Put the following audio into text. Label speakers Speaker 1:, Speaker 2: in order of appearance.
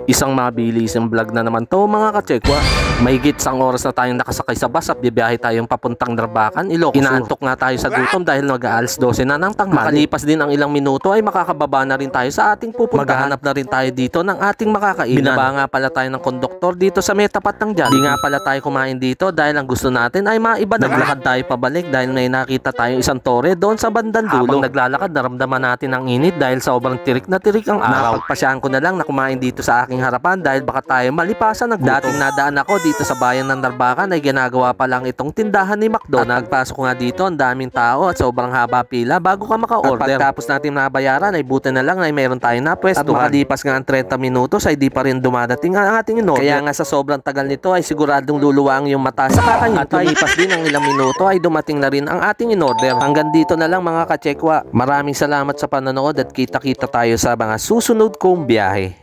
Speaker 1: Isang mabilisang vlog na naman to mga kachekwa. Mahigit isang oras na tayong nakasakay sa bus at bibiyahe tayong papuntang Narvacan, Ilocos. Inaantok nga tayo sa gutom dahil mag-aalas 12 na ng tanghali. Makalipas din ang ilang minuto ay makakababa na rin tayo sa ating pupuntahan. Maghahanap na rin tayo dito ng ating makakainan. Binaba nga pala tayo ng konduktor dito sa may tapat ng Jollibee. Di nga pala tayo kumain dito dahil ang gusto natin ay maiba na. Naglakad tayo pabalik dahil may nakita tayong isang tore doon sa bandang dulo. Habang naglalakad, naramdaman natin ang init dahil sobrang tirik na tirik ang araw. Napagpasyahan ko na lang na kumain dito sa aking harapan dahil baka tayo malipasan ng gutom. Dating nadaan ako dito sa bayan ng Narvacan ay ginagawa pa lang itong tindahan ni McDo. Nagpasok ko nga dito, ang daming tao at sobrang haba pila bago ka maka-order. At pagtapos natin nabayaran ay buti na lang na meron tayong napwestuhan. At makalipas nga ang 30 minutos ay di pa rin dumadating ang ating inorder. Kaya nga sa sobrang tagal nito ay siguradong luluwang yung mata sa kakahintay. At lumipas din ang ilang minuto ay dumating na rin ang ating inorder. Hanggang dito na lang mga kachekwa. Maraming salamat sa panonood at kita-kita tayo sa mga susunod kong biyahe.